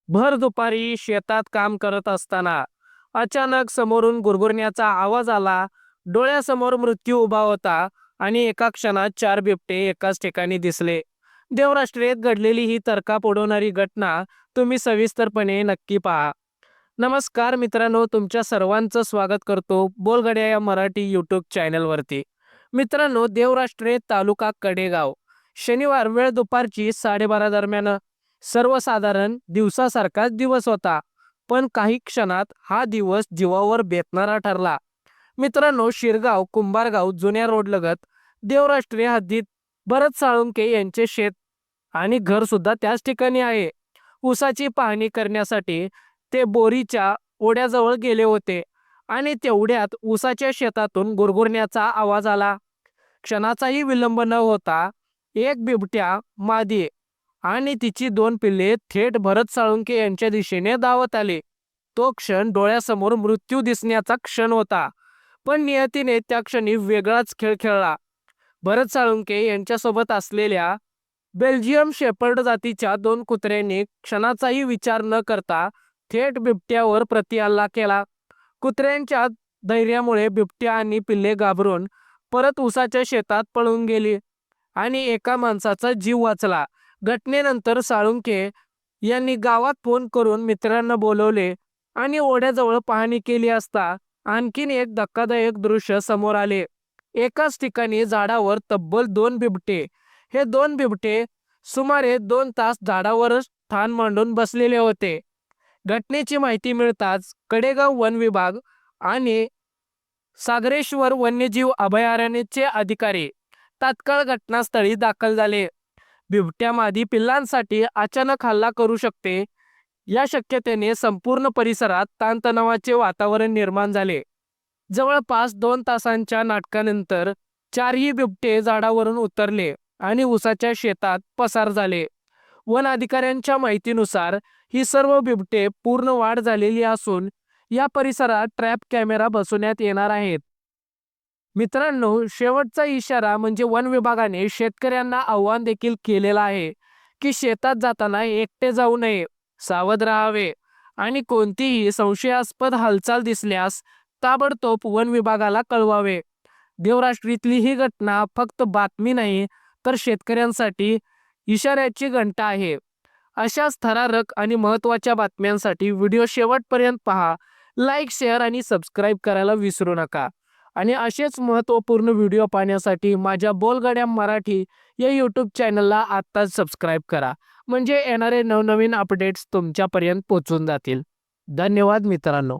भर दुपारी शेतात काम करत असताना अचानक समोरून गुरगुरण्याचा आवाज आला. डोळ्यासमोर मृत्यू उभा होता आणि एका क्षणात 4 बिबटे एकाच ठिकाणी दिसले. देवराष्ट्रीत घडलेली ही तर्का उडवणारी घटना तुम्ही सविस्तरपणे नक्की पहा. नमस्कार मित्रांनो, तुमच्या सर्वांचं स्वागत करतो बोलगड्या या मराठी यूट्यूब चॅनलवरती. मित्रांनो, देवराष्ट्रे तालुका कडेगाव. शनिवार वेळ दुपारची 12:30 दरम्यान. सर्वसाधारण दिवसासारखाच दिवस होता, पण काही क्षणात हा दिवस जीवावर बेतणारा ठरला. मित्रांनो, शिरगाव कुंभारगाव जुन्या रोडलगत देवराष्ट्रीय हद्दीत भरत साळुंके यांचे शेत आणि घर सुद्धा त्याच ठिकाणी आहे. ऊसाची पाहणी करण्यासाठी ते बोरीच्या ओढ्याजवळ गेले होते आणि तेवढ्यात ऊसाच्या शेतातून गुरगुरण्याचा आवाज आला. क्षणाचाही विलंब न होता एक बिबट्या मादी आणि तिची 2 पिल्ले थेट भरत साळुंके यांच्या दिशेने धावत आले. तो क्षण डोळ्यासमोर मृत्यू दिसण्याचा क्षण होता, पण नियतीने त्या क्षणी वेगळाच खेळ खेळला. भरत साळुंके यांच्यासोबत असलेल्या बेल्जियम शेपर्ड जातीच्या 2 कुत्र्यांनी क्षणाचाही विचार न करता थेट बिबट्यावर प्रतिहल्ला केला. कुत्र्यांच्या धैर्यामुळे बिबट्या आणि पिल्ले घाबरून परत ऊसाच्या शेतात पळून गेली आणि एका माणसाचा जीव वाचला. घटनेनंतर साळुंके यांनी गावात फोन करून मित्रांना बोलवले आणि ओढ्याजवळ पाहणी केली असता आणखीन एक धक्कादायक दृश्य समोर आले. एकाच ठिकाणी झाडावर तब्बल 2 बिबटे. हे 2 बिबटे सुमारे 2 तास झाडावरच ठाण मांडून बसलेले होते. घटनेची माहिती मिळताच कडेगाव वन विभाग आणि सागरेश्वर वन्यजीव अभयारण्याचे अधिकारी तात्काळ घटनास्थळी दाखल झाले. बिबट्या मादी पिल्लांसाठी अचानक हल्ला करू शकते या शक्यतेने संपूर्ण परिसरात ताणतणावाचे वातावरण निर्माण झाले. जवळपास 2 तासांच्या नाटकानंतर 4ही बिबटे झाडावरून उतरले आणि ऊसाच्या शेतात पसार झाले. वन अधिकाऱ्यांच्या माहितीनुसार ही सर्व बिबटे पूर्ण वाढ झालेली असून या परिसरात ट्रॅप कॅमेरा बसवण्यात येणार आहेत. मित्रांनो, शेवटचा इशारा म्हणजे वन विभागाने शेतकऱ्यांना आव्हान देखील केलेलं आहे की शेतात जाताना एकटे जाऊ नये, सावध राहावे आणि कोणतीही संशयास्पद हालचाल दिसल्यास ताबडतोब वन विभागाला कळवावे. देवराष्ट्रीतली ही घटना फक्त बातमी नाही, तर शेतकऱ्यांसाठी इशाऱ्याची घंटा आहे. अशाच थरारक आणि महत्त्वाच्या बातम्यांसाठी व्हिडिओ शेवटपर्यंत पहा. लाईक, शेअर आणि सबस्क्राईब करायला विसरू नका. आणि असेच महत्त्वपूर्ण व्हिडिओ पाहण्यासाठी माझ्या बोलगड्या मराठी या यूट्यूब चॅनलला आत्ताच सबस्क्राईब करा, म्हणजे येणारे नवनवीन अपडेट्स तुमच्यापर्यंत पोहोचून जातील. धन्यवाद मित्रांनो.